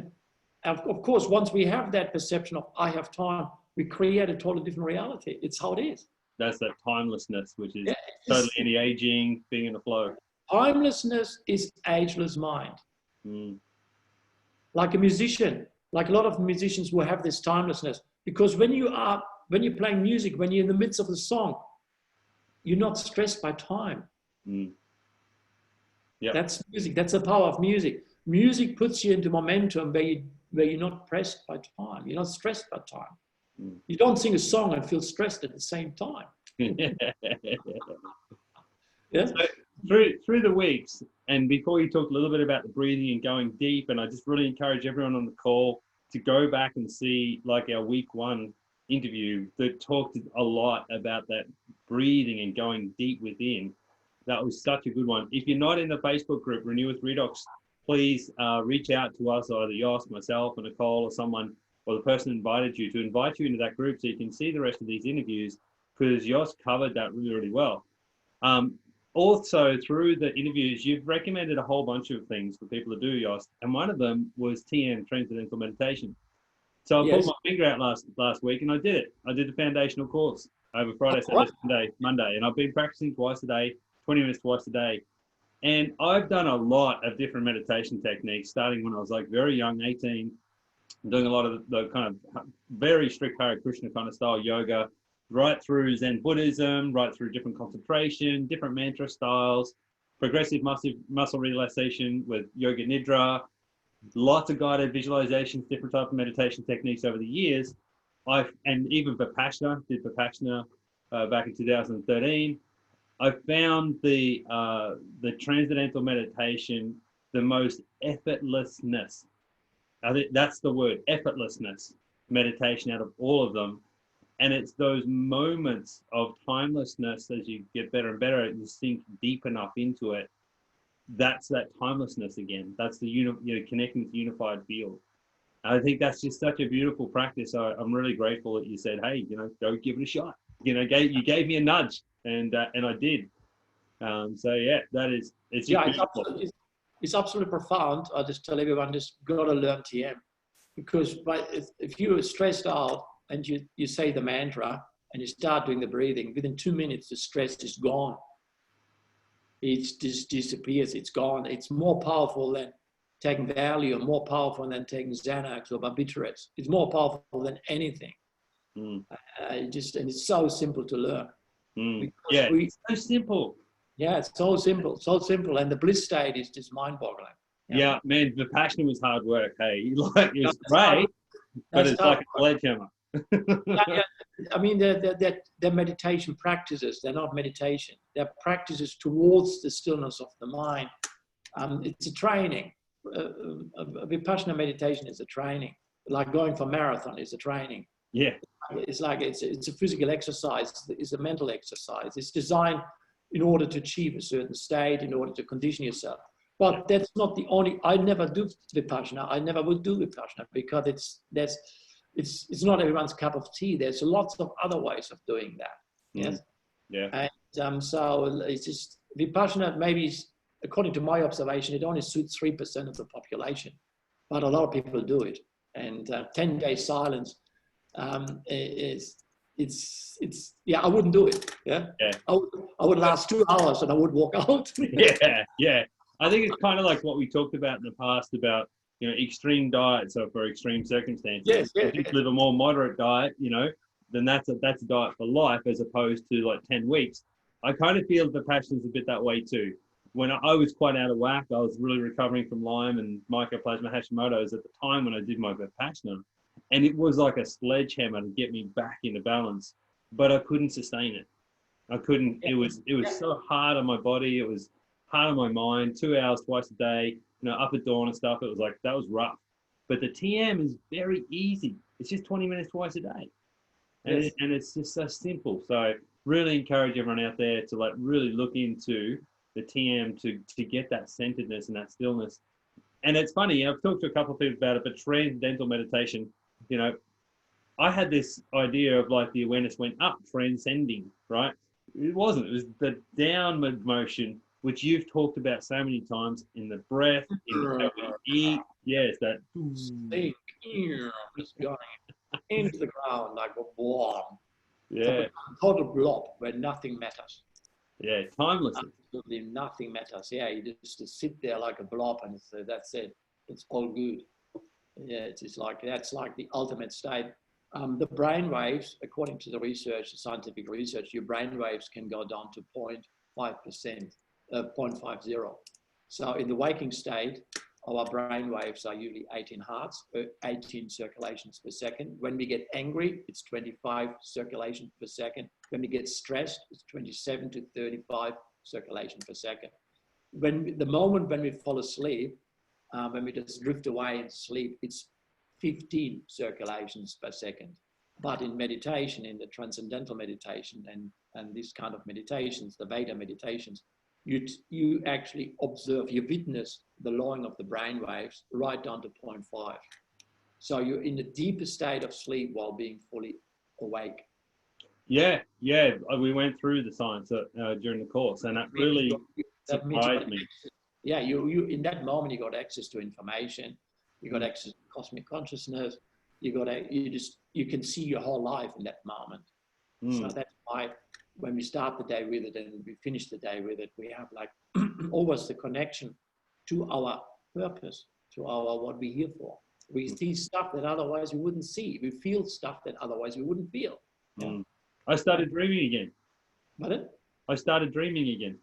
Of course, once we have that perception of I have time, we create a totally different reality. It's how it is. That's that timelessness, which is Yeah, totally anti-aging, being in the flow. Timelessness is ageless mind. Like a musician, like a lot of musicians will have this timelessness, because when you're playing music, when you're in the midst of the song, you're not stressed by time. Yeah, that's music. That's the power of music. Music puts you into momentum where you're not pressed by time. You're not stressed by time. You don't sing a song and feel stressed at the same time. Yeah. So through the weeks, and before you talked a little bit about the breathing and going deep, and I just really encourage everyone on the call to go back and see like our week 1 interview that talked a lot about that breathing and going deep within. That was such a good one. If you're not in the Facebook group, Renew with Redox, please reach out to us, either Jost, myself, or Nicole, or someone, or the person who invited you, to invite you into that group so you can see the rest of these interviews, because Jost covered that really, really well. Also, through the interviews, you've recommended a whole bunch of things for people to do, Jost, and one of them was TM, Transcendental Meditation. So I pulled my finger out last week and I did it. I did the foundational course over Friday, Saturday, Sunday, Monday, and I've been practicing twice a day, 20 minutes twice a day. And I've done a lot of different meditation techniques, starting when I was like very young, 18, doing a lot of the kind of very strict Hare Krishna kind of style yoga, right through Zen Buddhism, right through different concentration, different mantra styles, progressive muscle relaxation with Yoga Nidra, lots of guided visualizations, different types of meditation techniques over the years. And even Vipassana, did Vipassana back in 2013. I found the transcendental meditation the most effortlessness. I think that's the word, effortlessness meditation out of all of them. And it's those moments of timelessness as you get better and better, you sink deep enough into it. That's that timelessness again. That's the connecting to the unified field. I think that's just such a beautiful practice. I'm really grateful that you said, hey, go give it a shot. You gave me a nudge, and I did. So yeah, it's beautiful. It's absolutely profound. I just tell everyone, just got to learn TM, because if you are stressed out and you say the mantra and you start doing the breathing, within 2 minutes the stress is gone. It just disappears. It's gone. It's more powerful than taking Valium, more powerful than taking Xanax or barbiturates. It's more powerful than anything. And it's so simple to learn. Yeah, it's so simple. Yeah, it's so simple. And the bliss state is just mind-boggling. Yeah, man, the passion was hard work. Hey, it was great, but it's like a sledgehammer. I mean, they're meditation practices. They're not meditation. They're practices towards the stillness of the mind. It's a training. A Vipassana meditation is a training. Like going for marathon is a training. Yeah. It's like it's a physical exercise. It's a mental exercise. It's designed in order to achieve a certain state, in order to condition yourself. But that's not the only. I never do Vipassana. I never would do Vipassana, because it's not everyone's cup of tea. There's lots of other ways of doing that. Yes. Yeah. And so it's just Vipassana, maybe, according to my observation, it only suits 3% of the population, but a lot of people do it. And 10-day silence I wouldn't do it. Yeah. I would last 2 hours and I would walk out. Yeah. I think it's kind of like what we talked about in the past about, extreme diets are for extreme circumstances. Yes. If you live a more moderate diet, then that's a diet for life, as opposed to like 10 weeks. I kind of feel Vipassa's a bit that way too. When I was quite out of whack, I was really recovering from Lyme and Mycoplasma Hashimoto's at the time when I did my Vipassana. And it was like a sledgehammer to get me back into balance, but I couldn't sustain it. I couldn't. It was so hard on my body. It was hard on my mind. 2 hours twice a day, up at dawn and stuff. It was like, that was rough. But the TM is very easy. It's just 20 minutes twice a day. And, and it's just so simple. So really encourage everyone out there to really look into the TM to get that centeredness and that stillness. And it's funny, I've talked to a couple of people about it, but transcendental meditation, you know, I had this idea of like the awareness went up, transcending, right? It wasn't. It was the downward motion, which you've talked about so many times in the breath, in how we eat. Yes, that. Think, just going into the ground like a bomb. Yeah. Total blob where nothing matters. Yeah, timeless. Absolutely nothing matters. Yeah, you just sit there like a blob and that's it. It's all good. Yeah, it's like that's like the ultimate state. The brain waves, according to the research, the scientific research, your brain waves can go down to 0.5%, 0.50. So in the waking state, our brain waves are usually 18 hearts, 18 circulations per second. When we get angry, it's 25 circulations per second. When we get stressed, it's 27 to 35 circulations per second. The moment when we fall asleep, when we just drift away and sleep, it's 15 circulations per second. But in meditation, in the transcendental meditation and this kind of meditations, the Veda meditations, you actually observe, you witness the lowering of the brain waves right down to 0.5. So you're in the deepest state of sleep while being fully awake. Yeah, we went through the science during the course, and that really surprised me. Yeah, you in that moment you got access to information, you got access to cosmic consciousness, you can see your whole life in that moment. So that's why when we start the day with it and we finish the day with it, we have like always the connection to our purpose, to our what we're here for. We see stuff that otherwise we wouldn't see. We feel stuff that otherwise we wouldn't feel. Yeah. I started dreaming again. Pardon? I started dreaming again.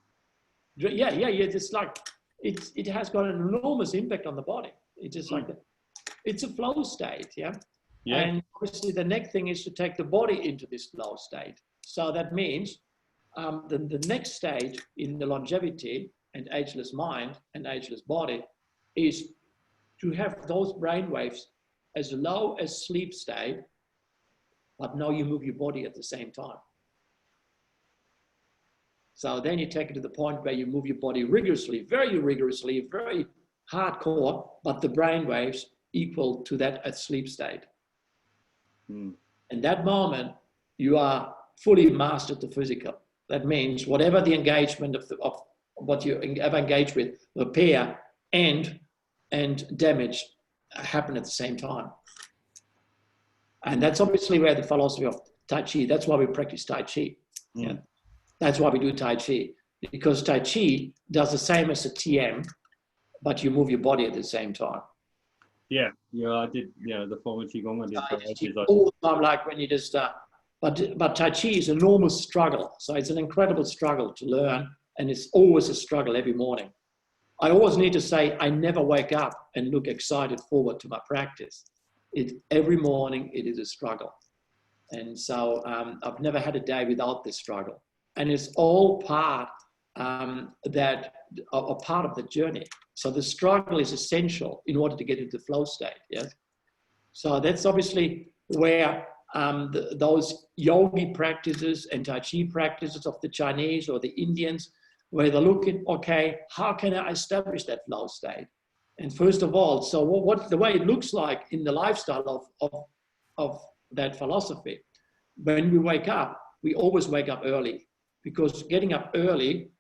Yeah. It's like it has got an enormous impact on the body. It's just like it's a flow state, yeah. And obviously the next thing is to take the body into this flow state. So that means the next stage in the longevity and ageless mind and ageless body is to have those brain waves as low as sleep state, but now you move your body at the same time. So then you take it to the point where you move your body rigorously, very hardcore, but the brain waves equal to that at sleep state. In that moment, you are fully mastered the physical. That means whatever the engagement of what you ever engage with, repair and damage happen at the same time. And that's obviously where the philosophy of Tai Chi, that's why we practice Tai Chi. Yeah. That's why we do Tai Chi, because Tai Chi does the same as a TM, but you move your body at the same time. Yeah, I did, the former Qigong I did. All the time, like when you just, but Tai Chi is an enormous struggle. So it's an incredible struggle to learn, and it's always a struggle every morning. I always need to say, I never wake up and look excited forward to my practice. Every morning it is a struggle. And so I've never had a day without this struggle. And it's all part a part of the journey. So the struggle is essential in order to get into the flow state. Yes. So that's obviously where those yogi practices and Tai Chi practices of the Chinese or the Indians, where they're looking, okay, how can I establish that flow state? And first of all, so what the way it looks like in the lifestyle of that philosophy, when we wake up, we always wake up early, because getting up early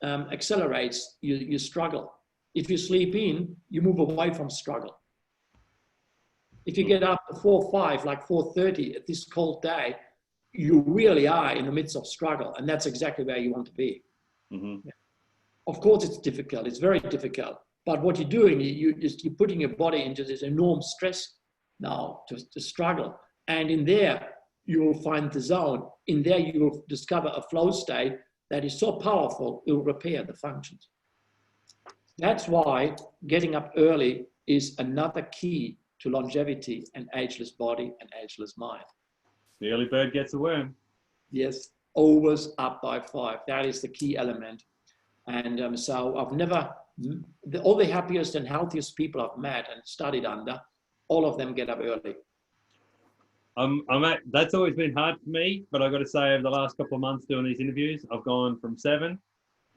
accelerates your struggle. If you sleep in, you move away from struggle. If you get up at 4 or 5, like 4:30 at this cold day, you really are in the midst of struggle, and that's exactly where you want to be. Yeah. Of course, it's difficult. It's very difficult. But what you're doing, you're putting your body into this enormous stress now to struggle. And in there, you will find the zone. In there, you will discover a flow state that is so powerful, it will repair the functions. That's why getting up early is another key to longevity and ageless body and ageless mind. The early bird gets a worm. Yes, always up by 5. That is the key element. And so I've never, all the happiest and healthiest people I've met and studied under, all of them get up early. That's always been hard for me, but I've got to say over the last couple of months doing these interviews, I've gone from 7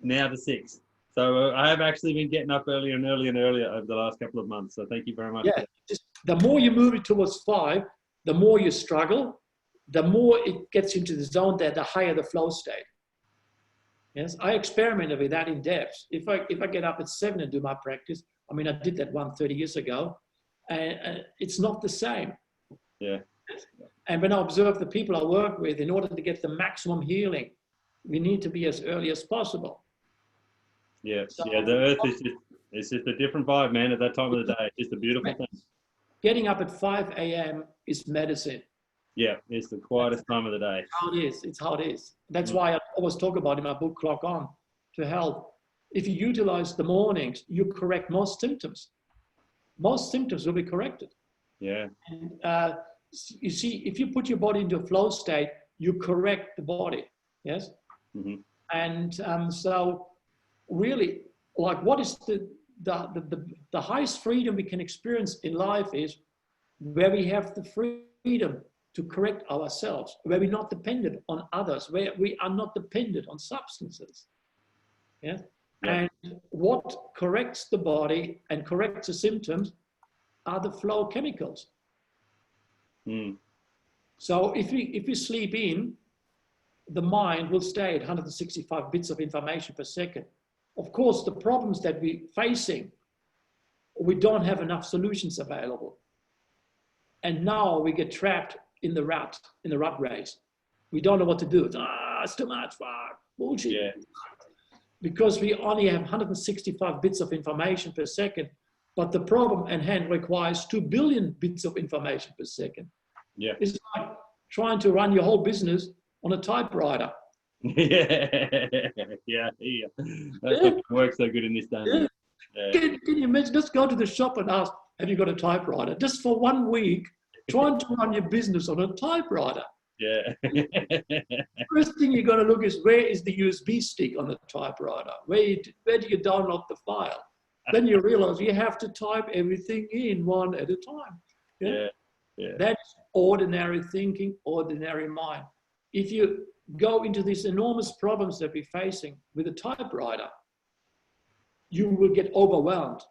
now to 6. So I have actually been getting up earlier and earlier and earlier over the last couple of months. So thank you very much. Yeah, just the more you move it towards 5, the more you struggle, the more it gets into the zone there, the higher the flow state. Yes, I experimented with that in depth. If I get up at 7 and do my practice, I mean, I did that 30 years ago, and it's not the same. Yeah. And when I observe the people I work with, in order to get the maximum healing, we need to be as early as possible. Yeah, so, yeah. The earth is it's just a different vibe, man. At that time of the day, it's just a beautiful thing. Getting up at 5 a.m. is medicine. Yeah, it's the quietest time of the day. How it is. It's how it is. That's why I always talk about in my book, Clock On, to help. If you utilize the mornings, you correct most symptoms. Most symptoms will be corrected. Yeah. And you see, if you put your body into a flow state, you correct the body. Yes. Mm-hmm. And so, really, like, what is the highest freedom we can experience in life is where we have the freedom to correct ourselves, where we're not dependent on others, where we are not dependent on substances. Yeah. And what corrects the body and corrects the symptoms are the flow chemicals. Mm. So if we sleep in, the mind will stay at 165 bits of information per second. Of course, the problems that we're facing, we don't have enough solutions available. And now we get trapped in the rat race. We don't know what to do. It's too much, bullshit. Yeah. Because we only have 165 bits of information per second, but the problem at hand requires 2 billion bits of information per second. Yeah. It's like trying to run your whole business on a typewriter. Yeah. That doesn't work so good in this day. Yeah. Yeah. Can you imagine? Just go to the shop and ask, have you got a typewriter? Just for 1 week, trying to run your business on a typewriter. Yeah. First thing you're going to look is, where is the USB stick on the typewriter? Where do you download the file? Then you realize you have to type everything in one at a time. Yeah. That's ordinary thinking, ordinary mind. If you go into these enormous problems that we're facing with a typewriter, you will get overwhelmed.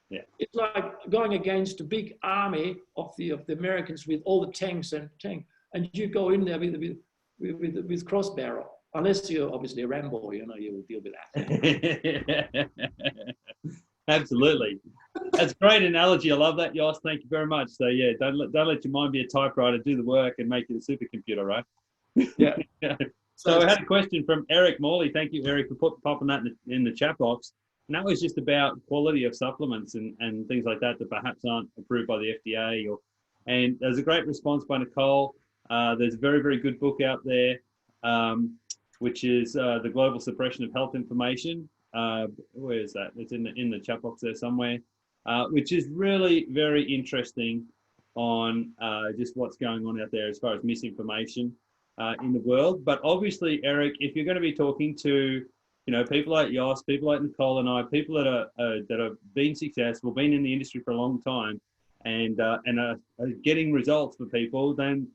Yeah. It's like going against a big army of the Americans with all the tanks, and you go in there with crossbarrel. Unless you're obviously a Rambo, you will deal with that. Absolutely. That's a great analogy. I love that, Jost. Thank you very much. So yeah, don't let your mind be a typewriter. Do the work and make it a supercomputer, right? Yeah. So I had a question from Eric Morley. Thank you, Eric, for popping that in the chat box. And that was just about quality of supplements and things like that perhaps aren't approved by the FDA. And there's a great response by Nicole. There's a very, very good book out there, which is The Global Suppression of Health Information. Where is that? It's in the chat box there somewhere, which is really very interesting on just what's going on out there as far as misinformation in the world. But obviously, Eric, if you're going to be talking to people like Jost, people like Nicole and I, people that have been successful, been in the industry for a long time, and are getting results for people, then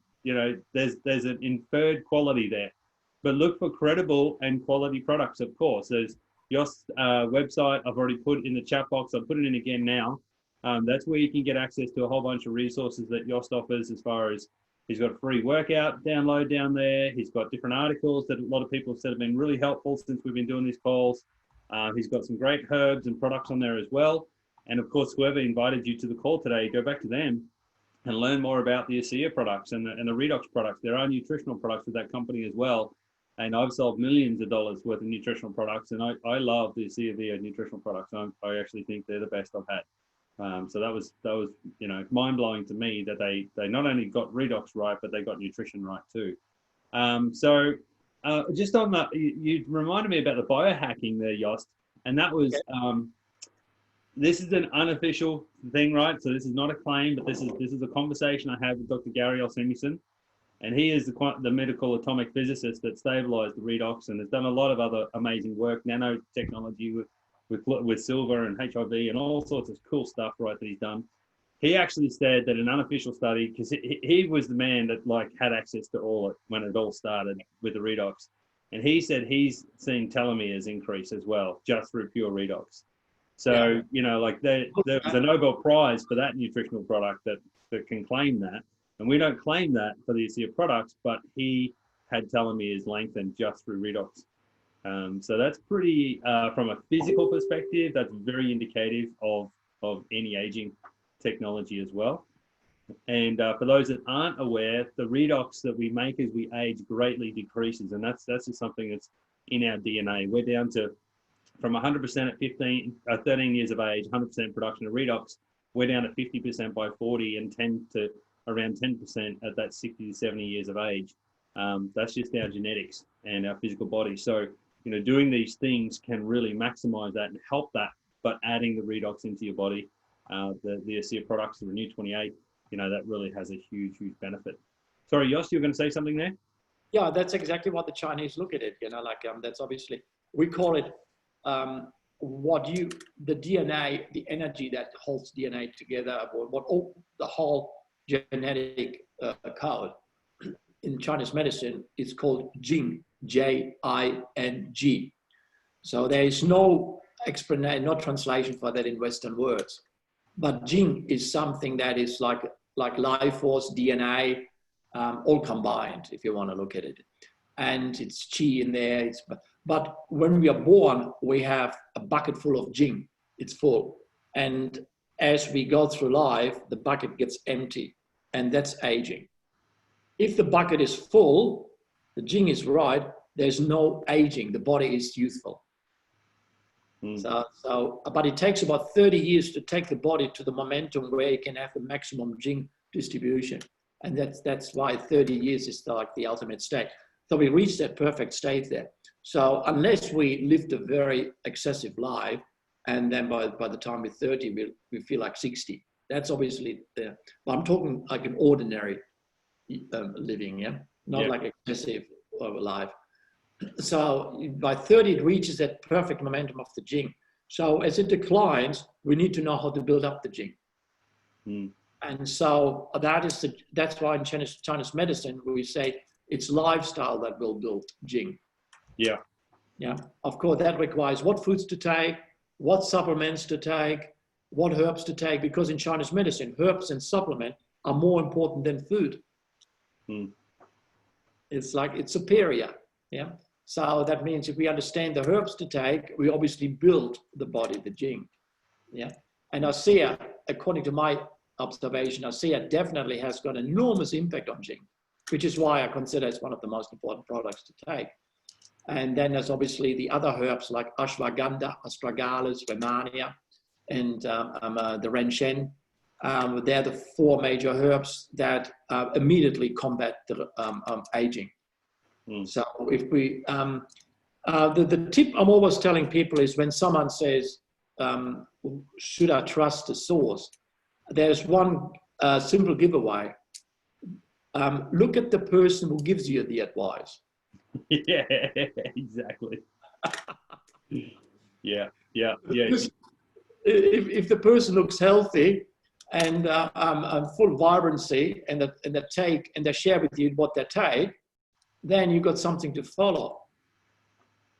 there's an inferred quality there. But look for credible and quality products, of course. There's Jost's website. I've already put in the chat box. I'll put it in again now. That's where you can get access to a whole bunch of resources that Jost offers, as far as he's got a free workout download down there. He's got different articles that a lot of people have said have been really helpful since we've been doing these calls. He's got some great herbs and products on there as well. And of course, whoever invited you to the call today, go back to them and learn more about the ASEA products and the Redox products. There are nutritional products with that company as well. And I've sold millions of dollars worth of nutritional products. And I love the ASEA nutritional products. I actually think they're the best I've had. So that was mind blowing to me that they not only got redox right, but they got nutrition right too. Just on that, you reminded me about the biohacking there, Jost, and that was this is an unofficial thing, right? So this is not a claim, but this is a conversation I had with Dr. Gary Olsemison, and he is the medical atomic physicist that stabilized the redox and has done a lot of other amazing work, nanotechnology with silver and HIV and all sorts of cool stuff, right, that he's done. He actually said that an unofficial study, because he was the man that had access to all it when it all started with the redox, and he said he's seeing telomeres increase as well, just through pure redox. So, you know, like there was a Nobel Prize for that nutritional product that can claim that. And we don't claim that for the ASEA products, but he had telomeres lengthened just through redox. So that's pretty, from a physical perspective, that's very indicative of any aging technology as well. And for those that aren't aware, the redox that we make as we age greatly decreases. And that's just something that's in our DNA. We're down to, from 100% at 13 years of age, 100% production of redox, we're down to 50% by 40 and 10 to around 10% at that 60 to 70 years of age. That's just our genetics and our physical body. So, you know, doing these things can really maximize that and help that, but adding the redox into your body, the ASEA products, the Renew 28, you know, that really has a huge, huge benefit. Sorry, Jost, you were going to say something there? Yeah, that's exactly what the Chinese look at it, you know, like that's obviously, we call it the DNA, the energy that holds DNA together, the whole genetic code in Chinese medicine is called Jing, Jing. So there is no explanation, no translation for that in Western words. But Jing is something that is like life force, DNA, all combined, if you want to look at it. And it's Qi in there. But when we are born, we have a bucket full of Jing. It's full. And as we go through life, the bucket gets empty. And that's aging. If the bucket is full, the Jing is right, there's no aging. The body is youthful. But it takes about 30 years to take the body to the momentum where you can have the maximum Jing distribution. And that's why 30 years is like the ultimate state. So we reach that perfect state there. So unless we lived a very excessive life, and then by the time we're 30, we feel like 60. That's obviously there. But I'm talking like an ordinary living, yeah? Not like excessive life. So by 30, it reaches that perfect momentum of the Jing. So as it declines, we need to know how to build up the Jing. And so that's why in Chinese medicine, we say it's lifestyle that will build Jing. Yeah. Of course, that requires what foods to take, what supplements to take, what herbs to take, because in Chinese medicine, herbs and supplement are more important than food. It's like, it's superior. Yeah. So that means if we understand the herbs to take, we obviously build the body, the Jing. Yeah. And ASEA, according to my observation, ASEA definitely has got an enormous impact on Jing, which is why I consider it's one of the most important products to take. And then there's obviously the other herbs like ashwagandha, astragalus, rehmannia, and the renshen. They're the four major herbs that immediately combat the aging. So if we, the tip I'm always telling people is when someone says, should I trust the source? There's one simple giveaway. Look at the person who gives you the advice. Yeah, exactly. Yeah. If the person looks healthy and full of vibrancy, and they share with you what they take, then you've got something to follow.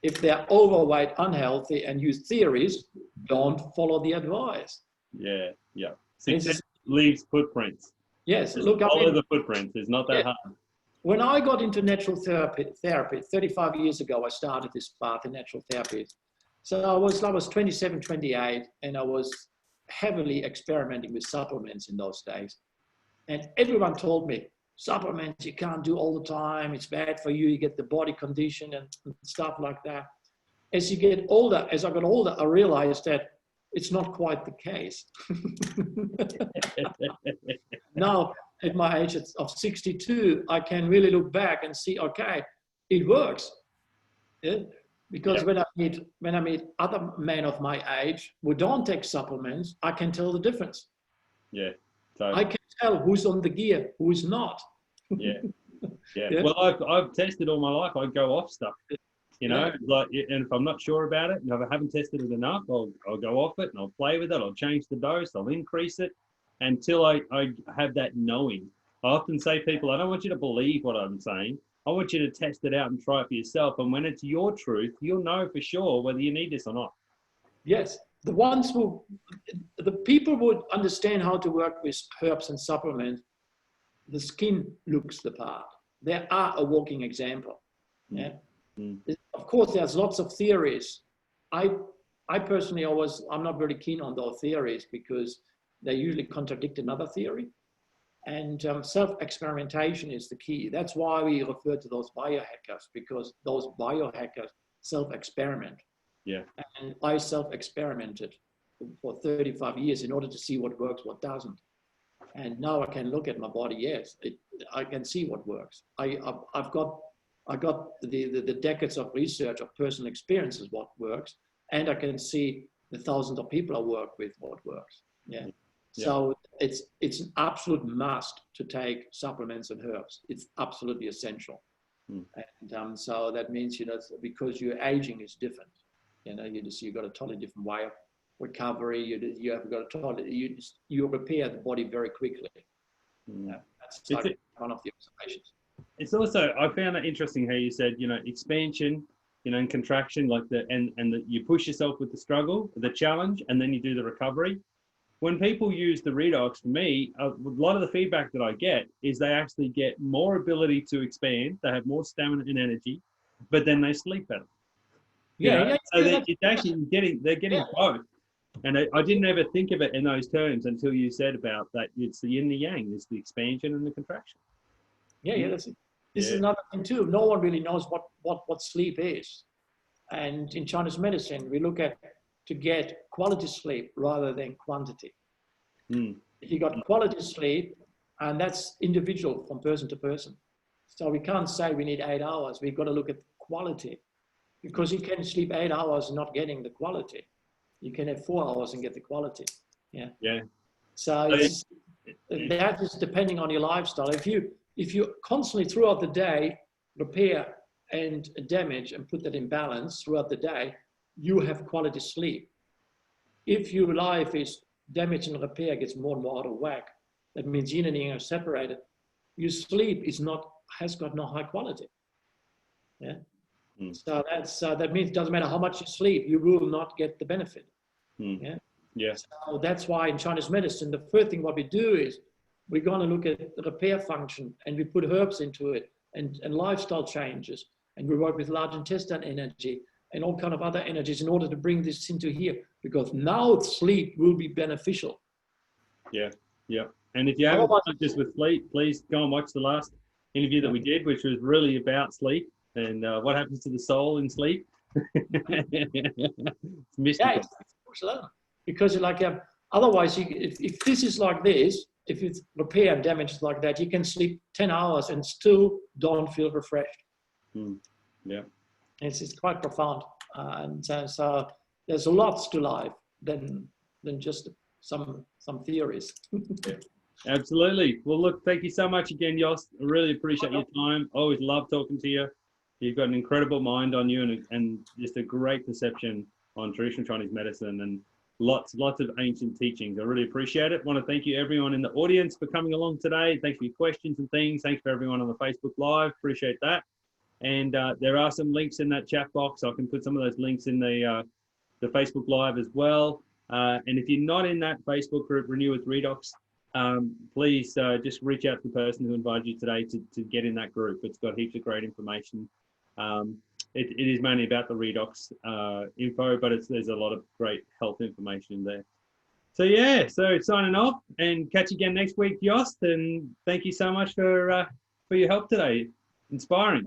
If they're overweight, unhealthy, and use theories, don't follow the advice. Yeah. Success leaves footprints. Yes, follow the footprints. It's not that hard. When I got into natural therapy 35 years ago, I started this path in natural therapies. So I was 27, 28, and I was heavily experimenting with supplements in those days. And everyone told me, supplements you can't do all the time, it's bad for you, you get the body condition and stuff like that. As I got older, I realized that it's not quite the case. Now, at my age of 62, I can really look back and see, okay, it works. Yeah? Because when I meet other men of my age who don't take supplements, I can tell the difference. Yeah. So I can tell who's on the gear, who's not. Yeah. Well, I've tested all my life. I go off stuff, you know, and if I'm not sure about it, and if I haven't tested it enough, I'll go off it and I'll play with it. I'll change the dose. I'll increase it until I have that knowing. I often say to people, I don't want you to believe what I'm saying. I want you to test it out and try it for yourself. And when it's your truth, you'll know for sure whether you need this or not. Yes, the people would understand how to work with herbs and supplements. The skin looks the part. They are a walking example. Yeah. Of course, there's lots of theories. I personally I'm not very keen on those theories because they usually contradict another theory. And self-experimentation is the key. That's why we refer to those biohackers, because those biohackers self-experiment. Yeah. And I self-experimented for 35 years in order to see what works, what doesn't. And now I can look at my body. Yes, I can see what works. I've got the decades of research of personal experiences, what works, and I can see the thousands of people I work with, what works. Yeah. So it's an absolute must to take supplements and herbs. It's absolutely essential. And so that means, because your aging is different, you've got a totally different way of recovery. You have got a totally, you repair the body very quickly. That's one of the observations. It's also, I found it interesting how you said, expansion, and contraction, like you push yourself with the struggle, the challenge, and then you do the recovery. When people use the redox, for me, a lot of the feedback that I get is they actually get more ability to expand. They have more stamina and energy, but then they sleep better. So they're getting both. And I didn't ever think of it in those terms until you said about that. It's the yin and the yang. It's the expansion and the contraction. That's it. This is another thing too. No one really knows what sleep is. And in Chinese medicine, we look at to get quality sleep rather than quantity. If you got quality sleep, and that's individual from person to person. So we can't say we need 8 hours. We've got to look at quality, because you can sleep 8 hours not getting the quality. You can have 4 hours and get the quality. Yeah. So that is depending on your lifestyle. If you constantly throughout the day repair and damage and put that in balance throughout the day, you have quality sleep. If your life is damage and repair gets more and more out of whack, that means yin and yang are separated. Your sleep has got no high quality. Yeah. So that means it doesn't matter how much you sleep, you will not get the benefit. Yeah. So that's why in Chinese medicine, the first thing what we do is we're going to look at the repair function, and we put herbs into it and lifestyle changes, and we work with large intestine energy and all kind of other energies in order to bring this into here, because now sleep will be beneficial. Yeah. And if you haven't done just with sleep, please go and watch the last interview that we did, which was really about sleep and what happens to the soul in sleep. It's mystical. Because otherwise, if this is like this, if it's repair and damage like that, you can sleep 10 hours and still don't feel refreshed. Yeah. It's quite profound. And so there's lots to life than just some theories. Absolutely. Well, look, thank you so much again, Jost. I really appreciate your time. I always love talking to you. You've got an incredible mind on you and just a great perception on traditional Chinese medicine and lots of ancient teachings. I really appreciate it. I want to thank you, everyone in the audience, for coming along today. Thanks for your questions and things. Thanks for everyone on the Facebook Live. Appreciate that. And there are some links in that chat box. I can put some of those links in the Facebook Live as well. And if you're not in that Facebook group, Renew with Redox, please just reach out to the person who invited you today to get in that group. It's got heaps of great information. It is mainly about the redox info, but there's a lot of great health information in there. So signing off, and catch you again next week, Jost. And thank you so much for your help today. Inspiring.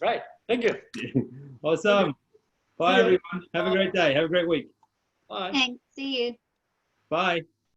Right. Thank you. Awesome. Bye, everyone. Have a great day. Have a great week. Bye. Thanks. See you. Bye.